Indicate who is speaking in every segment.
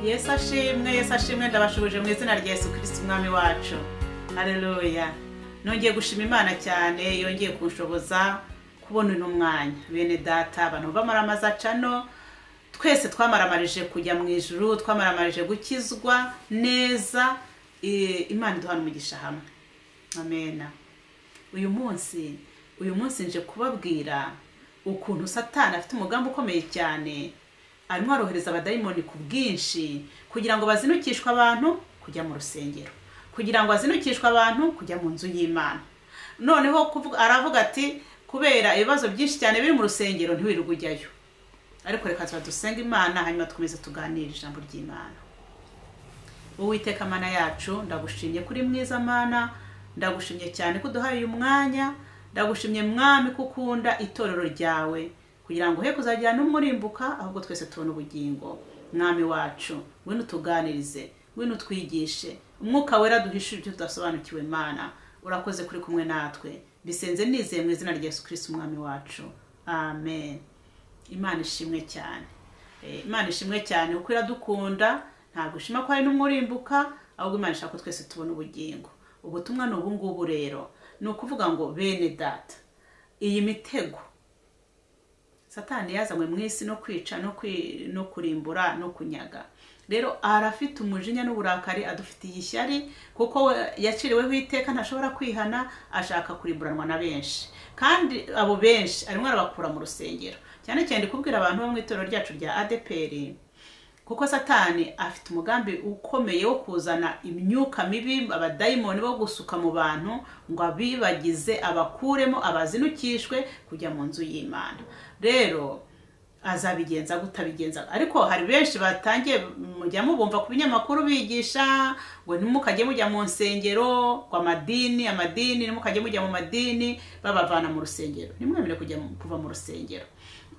Speaker 1: Yesu ashimwe ndabashubuje mu izina rya Yesu Kristo umwami wacu. Haleluya. Nongeye gushima Imana cyane yongeye kunshoboza kubona uno mwanya. Bene data abantu bamaramaza cano twese twamaramarije kujya mu ijuru, twamaramarije gukizwa neza. Imana iduhana umugisha hamwe. Amen. Uyu munsi nje kubabwira ukuntu Satani afite umugambi ukomeye cyane. Arimo arohereza abadayimoni ku bwinshi kugira ngo bazinukishwe abantu kujya mu rusengero, kugira ngo azinukishwe abantu kujya mu nzu y'Imana. Noneho aravuga ati kubera ibibazo byinshi cyane biri mu rusengero ntiwirirwe ujyayo. Ariko reka dusenga Imana hanyuma tukomeze tuganire ijambo ry'Imana. Uwiteka Mana yacu, ndagushimye kuri mwiza Mana, ndagushimye cyane ko duhaye uyu mwanya, ndagushimye mwami kukunda itorero ryawe kugira ngo he kuzagira n'umurimbuka ahubwo twese tubone ubugingo. Mwami wacu, ngwino tuganirize, ngwino twigishe, umwuka wera duhishura ibyo tudasobanukiwe. Mana urakoze kuri kumwe natwe, bisenze nizeye mu izina rya Yesu Kristo umwami wacu. Amen. Imana ishimwe cyane. Imana ishimwe cyane kuko iradukunda, ntabwo ishima ko hari n'umurimbuka ahubwo Imana ishaka ko twese tubone ubugingo. Ubutumwa ni ubungubu rero, ni ukuvuga ngo bene data, iyi mitego Satani yazanywe mu isi no kwica no kurimbura no kunyaga. Rero arafite umujinya n'uburakari, adufitiye ishyari kuko yaciriweho iteka ntashobora kwihana, ashaka kurimburanwa na benshi. Kandi abo benshi arimo arabakura mu rusengero. Cyane cyane kubwira abantu bo mu itorero ryacu rya ADPR, kuko Satani afite umugambi ukomeye wo kuzana imyuka mibi, abadayimoni bo gusuka mu bantu ngo abibagize, abakuremo, abazinukishwe kujya mu nzu y'Imana. Rero azabigenza gutabigenza. Ariko hari benshi batangiye mujya mubumva ku binyamakuru bigisha ngo nimukajye mujya mu nsengero, kwa amadini nimukajye mujya mu madini, babavana mu rusengero. Nimwemere kuva mu rusengero.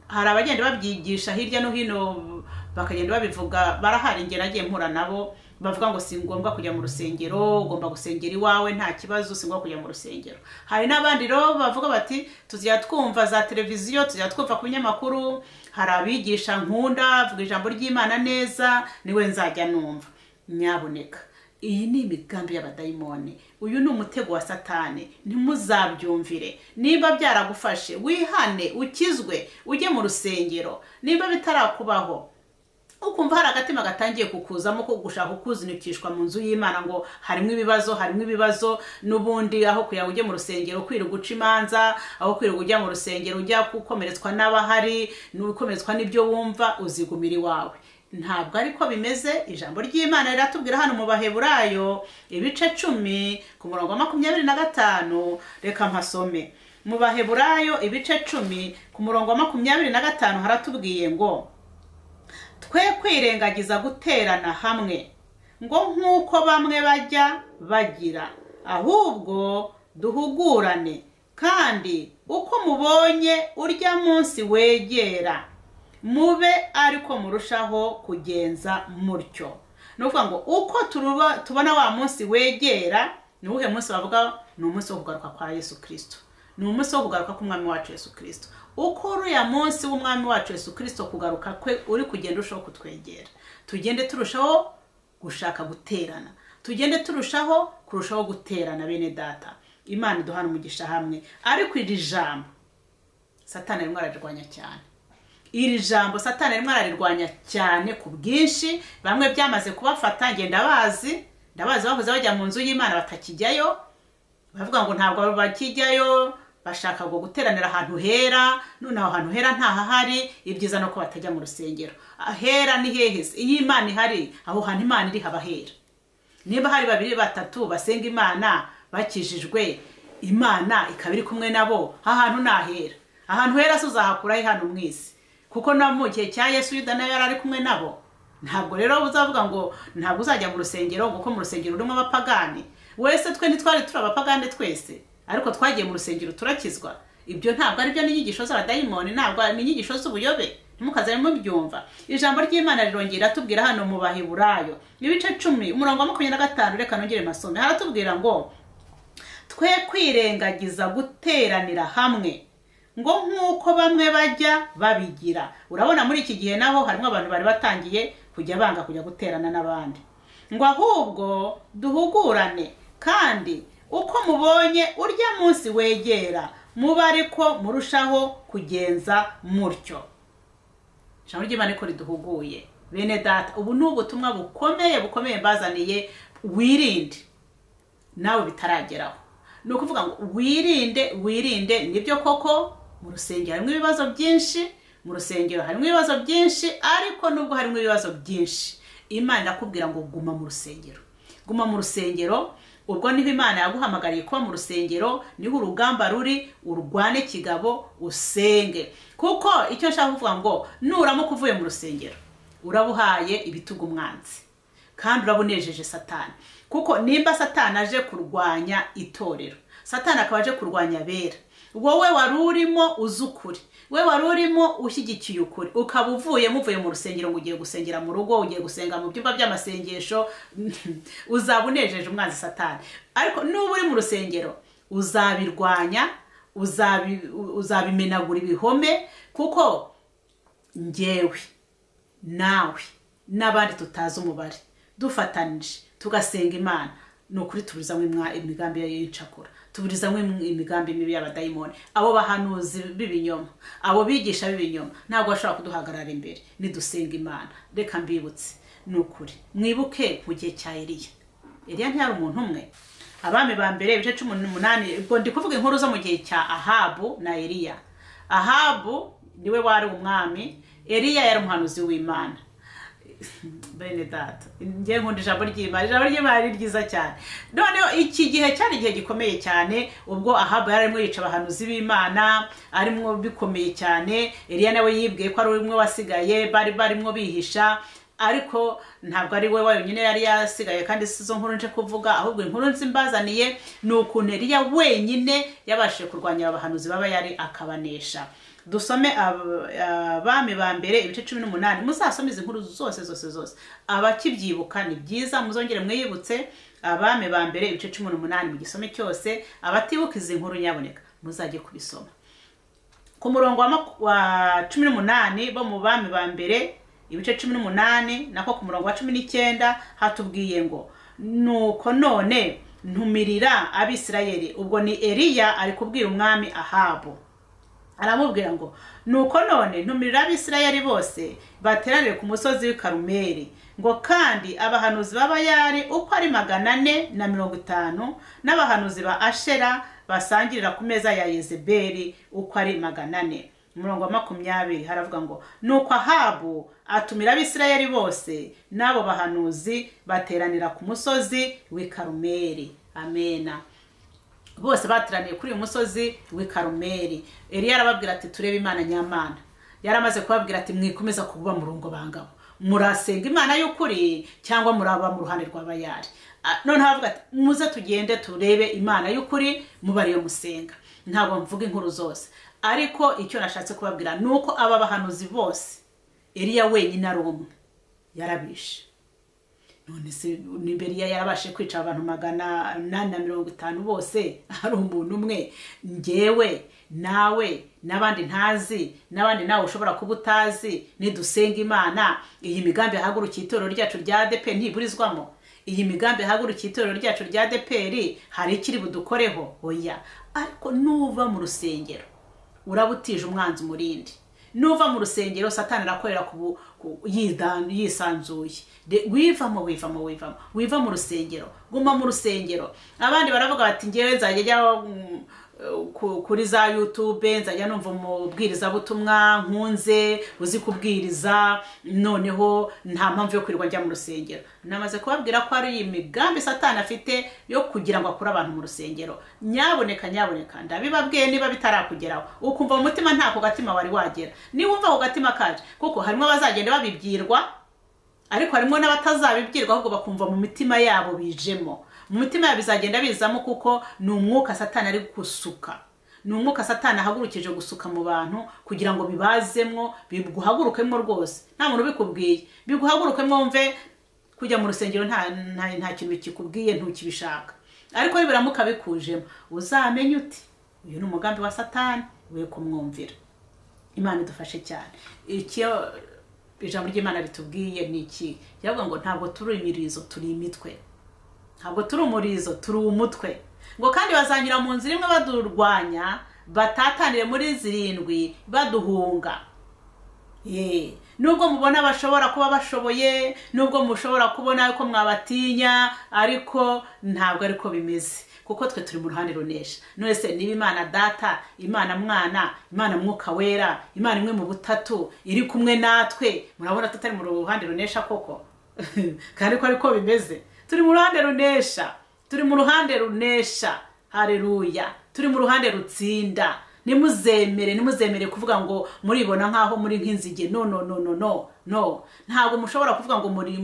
Speaker 1: Hari abagenda babyigisha hirya no hino, bakagenda babivuga, barahari ngera nagiye mpura nabo bavuga ngo si ngombwa kujya mu rusengero, ugomba gusengera iwawe nta kibazo, si ngombwa kujya mu rusengero. Hari n'abandi rero bavuga bati tuzya twumva za televiziyo, tuzya twumva ku binyamakuru, hari abigisha nkunda vuga ijambo ry'Imana neza niwe nzajya numva. Nyaboneka, iyi ni imigambi y'abadayimoni. Uyu ni umutego wa Satani, ntimuzabyumvire. Niba byaragufashe wihane, ukizwe, ujye mu rusengero. Niba bitarakubaho ukumva hari agatima gatangiye kukuzamo ko gushaka kuzinukishwa mu nzu y'Imana ngo harimo ibibazo n'ubundi, aho kuya ujye mu rusengero kwira guca imanza, aho kwira ujya mu rusengero ujya kukomeretswa n'abahari n'ukomeretswa n'ibyo wumva, uzigumira iwawe. Ntabwo ariko bimeze. Ijambo ry'Imana riratubwira hano mu Baheburayo ibice 10 ku murongo wa 25. Reka mpasome mu Baheburayo ibice 10 ku murongo wa 25. Haratubwiye ngo twe kwirengagiza guterana hamwe ngo nk'uko bamwe bajya bagira, ahubwo duhugurane, kandi uko mubonye urya munsi wegera mube ariko murushaho kugenza mutyo. Nuvuga ngo uko tubona wa munsi wegera, ni uhe munsi bavuga? Ni umunsi wo kugaruka kwa Yesu Kristo, ni umunsi wo kugaruka k'umwami wacu Yesu Kristo. Uko uriya munsi w'umwami wacu Yesu Kristo kugaruka kwe uri kugenda urushaho kutwegera, tugende turushaho gushaka guterana, tugende kurushaho guterana. Bene data, Imana iduhana umugisha hamwe. Ariko iri jambo Satani arimo ararirwanya cyane. Iri jambo Satani arimo ararirwanya cyane ku bwinshi. Bamwe byamaze kubafata, ngenda bazi bahoze bajya mu nzu y'Imana batakijyayo, bavuga ngo ntabwo bakijyayo, bashaka ngo guteranira ahantu hera. None aho hantu hera ntahahari, ibyiza no ko batajya mu rusengero. Ahera ni hehese? Iyo Imana ihari, aho hantu Imana iri haba hera. Niba hari 2 3 basenga Imana bakijijwe, Imana ikaba iri kumwe nabo, ahantu nahera. Ahantu hera so uzahakura hano mwisi, kuko no mu gihe cya Yesu Yuda nayo yari kumwe nabo. Ntabwo rero uzavuga ngo ntabwo uzajya mu rusengero, kuko mu rusengero urimo abapagani. Wese twe ntitwari turi abapagani twese, ariko twagiye mu rusengero turakizwa. Ibyo ntabwo ari byo n'inyigisho z'abadayimoni, ntabwo ni inyigisho z'ubuyobe. Ntimukaze mubyumva. Ijambo ry'Imana rirongera atubwira hano mu Baheburayo ibice 10 umurongo wa 25. Reka nongere masome. Haratubwira ngo twe kwirengagiza guteranira hamwe ngo nk'uko bamwe bajya babigira. Urabona muri iki gihe naho harimo abantu bari batangiye kujya banga kujya guterana n'abandi, ngo ahubwo duhugurane, kandi uko mubonye urya munsi wegera muba ariko murushaho kugenza mutyo. Ijambo ry'Imana riko riduhuguye. Bene data, ubu ni ubutumwa bukomeye mbazaniye. Wirinde nawe bitarageraho. Ni ukuvuga ngo wirinde. Nibyo koko mu rusengero harimo ibibazo byinshi, ariko nubwo harimo ibibazo byinshi, Imana irakubwira ngo guma mu rusengero. Ubwo niho Imana yaguhamagariye kuba mu rusengero, niho urugamba ruri, urwane kigabo, usenge. Kuko icyo nshaka kuvuga ngo nuramuka uvuye mu rusengero, urabuhaye ibitugu umwanzi, kandi urabunejeje Satani. Kuko nimba Satani aje kurwanya itorero, Satani akaba aje kurwanya abera, wowe wari urimo uzukuri, we wari urimo ushyigikiye ukuri, ukaba muvuye mu rusengero ngo ugiye gusengera mu rugo, ugiye gusenga mu byumba by'amasengesho, uzabunejeje umwanzi Satani. Ariko nuba uri mu rusengero, uzabirwanya, uzabimenagura ibihome, kuko njyewe nawe n'abandi tutazi umubare dufatanije tugasenga Imana, ni ukuri tuburizamo imigambi y'icakura, tuburizamo imigambi mibi y'abadayimoni, abo bahanuzi b'ibinyoma, abo bigisha b'ibinyoma ntabwo bashobora kuduhagarara imbere nidusenga Imana. Reka mbibutse, ni ukuri mwibuke mu gihe cya Eliya ntiyari umuntu umwe. Abami ba mbere ibice 18, ubwo ndi kuvuga inkuru zo mu gihe cya Ahabu na Eliya. Ahabu niwe wari umwami, Eliya yari umuhanuzi w'Imana. Bene data, ngiye nkunda ijambo ry'Imana ari ryiza cyane. Noneho iki gihe cyari igihe gikomeye cyane, ubwo Ahabu yarimo yica abahanuzi b'Imana, arimo bikomeye cyane. Eliya nawe yibwiye ko ari umwe wasigaye, barimo bihisha, ariko ntabwo ari we wenyine yari yasigaye, kandi sizo nkuru nje kuvuga, ahubwo inkuru nzimbazaniye ni ukuntu Eliya wenyine yabashije kurwanya abahanuzi baba yari akabanesha. Dusome Abami ba mbere ibice 18, muzasome izi nkuru zose. Abakibyibuka ni byiza, muzongere mwiyibutse Abami ba mbere ibice 18 mu gisome cyose. Abatibuka izi nkuru nyaboneka muzajye kubisoma. Ku murongo wa 18 bo mu Bami ba mbere ibice 18, nako ku murongo wa 19 hatubwiye ngo nuko none ntumirira Abisirayeli. Ubwo ni Eliya ari kubwira umwami Ahabu, aramubwira ngo nuko none ntumirira Abisirayeli bose bateranire ku musozi w'i Karumeli, ngo kandi abahanuzi b'Abayali uko ari 450 n'abahanuzi ba Ashera basangirira ku meza ya Yezebeli uko ari 400. Umurongo wa 20 haravuga ngo nuko Ahabu atumira Abisirayeli bose n'abo bahanuzi bateranira ku musozi w'i Karumeli. Amena. Bose bateraniye kuri uyu musozi w'i Karumeli. Eliya arababwira ati turebe Imana nyamana. Yaramaze kubabwira ati mwikomeza kuba mu rungo bangabo, murasenga Imana y'ukuri cyangwa muraba mu ruhande rw'Abayali. None havuga ati muze tugende turebe Imana y'ukuri, mubariyo musenga. Ntabwo mvuga inkuru zose, ariko icyo nashatse kubabwira nuko aba bahanuzi bose Eliya wenyine ari umwe yarabishe. None se Eliya yarabashe kwica abantu 850 bose ari umuntu umwe, njyewe nawe n'abandi ntazi, n'abandi nawe ushobora kuba utazi. Nidusenga Imana, iyi migambi yahagurukiye itorero ryacu rya ADP ntiburizwamo. Iyi migambi yahagurukiye itorero ryacu rya ADP hari ikiri budukoreho, oya. Ariko nuva mu rusengero urabutije umwanzi umurindi. Nuva mu rusengero Satani arakorera yisanzuye. Wiva mu rusengero, guma mu rusengero. Abandi baravuga bati ngewe nzajya kuri za YouTube, nzajya numva umubwiriza butumwa nkunze uzi kubwiriza, noneho nta mpamvu yo kwirirwa njya mu rusengero. Namaze kubabwira ko ari imigambi Satani afite yo kugira ngo akure abantu mu rusengero. Nyaboneka ndabibabwiye niba bitarakugeraho, ukumva mu mutima nta ku gatima wari wagera. Ni wumva ku gatima kaje, kuko harimo abazagenda babibyirwa, ariko harimo n'abatazabibwirwa, ahubwo bakumva mu mitima yabo bijemo. Mu mitima yabo bizagenda bizamo, kuko ni umwuka Satani ari gusuka. Ni umwuka Satani ahagurukije gusuka mu bantu kugira ngo bibazemwo, biguhagurukemo rwose. Nta muntu bikubwiye, biguhagurukemo wumve kujya mu rusengero nta kintu kikubwiye, ntukibishaka. Ariko biramuka bikujemo, uzamenye uti uyu ni umugambi wa Satani, we kumwumvira. Imana idufashe cyane. ijambo ry'Imana ritubwiye niki? Yavuga ngo ntabwo turi imirizo turi imitwe. Ntabwo turi umurizo turi umutwe. Ngo kandi bazanyura mu nzira imwe badurwanya, batatanire muri zirindwi baduhunga. Nubwo mubona bashobora kuba bashoboye, nubwo mushobora kubona yuko mwabatinya, ariko ntabwo ariko bimeze, kuko twe turi mu ruhande runesha. None se niba Imana Data, Imana Mwana, Imana Mwuka Wera, Imana imwe mu butatu iri kumwe natwe, murabona tutari mu ruhande runesha koko? Kandi ko ariko bimeze. Turi mu ruhande runesha, turi mu ruhande runesha. Haleluya. Turi mu ruhande rutsinda. Nimuzemere kuvuga ngo muribona nkaho muri nk'inzige. No. Ntabwo mushobora kuvuga ngo muri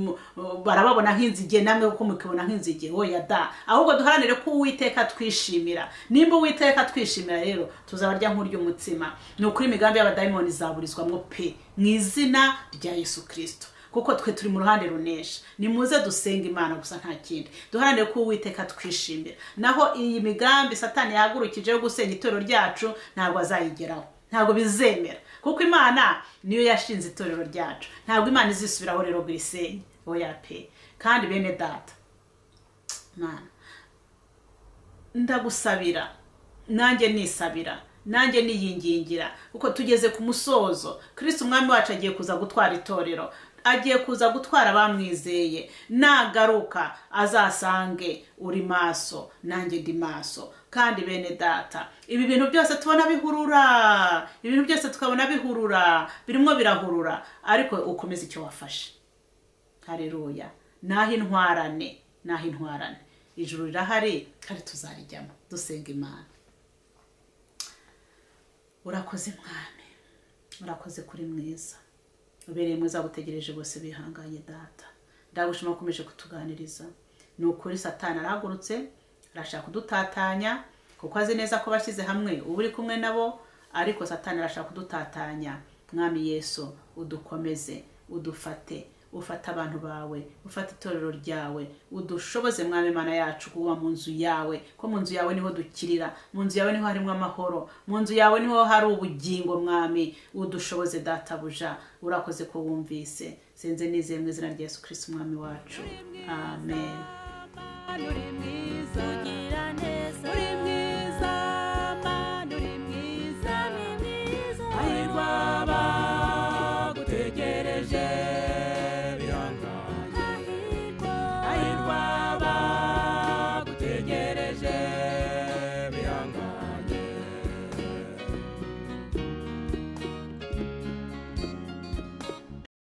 Speaker 1: barababona nk'inzige namwe kuko mukibona nk'inzige. Oya da. Ahubwo duharanire ko Uwiteka twishimira. Nimba Uwiteka twishimira rero tuzabarya nk'uryo umutsima. Ni ukuri imigambi y'abadayimoni izaburizwamwo pe, mu izina rya Yesu Kristo. Kuko twe turi mu ruhande runesha. Nimuze dusenga Imana gusa nta kindi. Duharanire ko Uwiteka twishimira. Naho iyi migambi Satani yagurukije yo gusenya itorero ryacu ntabwo azayigeraho. Ntabwo bizemera. Kuko Imana niyo yashinze itorero ryacu. Ntabwo Imana izisubiraho rero gurisenye. Oya pe. Kandi bene data, Mana, ndagusabira, nanjye nisabira, nanjye niyingingira, kuko tugeze ku musozo. Kristo umwami wacu agiye kuza gutwara itorero. Agiye kuza gutwara abamwizeye. Nagaruka azasange uri maso, nanjye ndi maso. Kandi bene data, ibi bintu byose tubona bihurura, ibintu byose tukabona bihurura, birimo birahurura, ariko ukomeze icyo wafashe. Haleluya. Naho intwarane. Ijuru rirahari kandi tuzarijyamo. Dusenga Imana. Urakoze Mwami, urakoze kuri mwiza, ubereye mwiza, gutegereje bose bihanganye Data. Ndagushima ukomeje kutuganiriza. Ni ukuri Satani arahagurutse, arashaka kudutatanya, kuko azi neza ko bashyize hamwe uba uri kumwe nabo, ariko Satani arashaka kudutatanya. Mwami Yesu, udukomeze, udufate, ufata abantu bawe, ufata itorero ryawe, udushoboze Mwami Imana yacu kuba mu nzu yawe, ko mu nzu yawe niho dukirira, mu nzu yawe niho harimo amahoro, mu nzu yawe niho hari ubugingo. Mwami, udushoboze Databuja. Urakoze ko wumvise. Senze nizeye mu izina rya Yesu Kristo umwami wacu. Amen.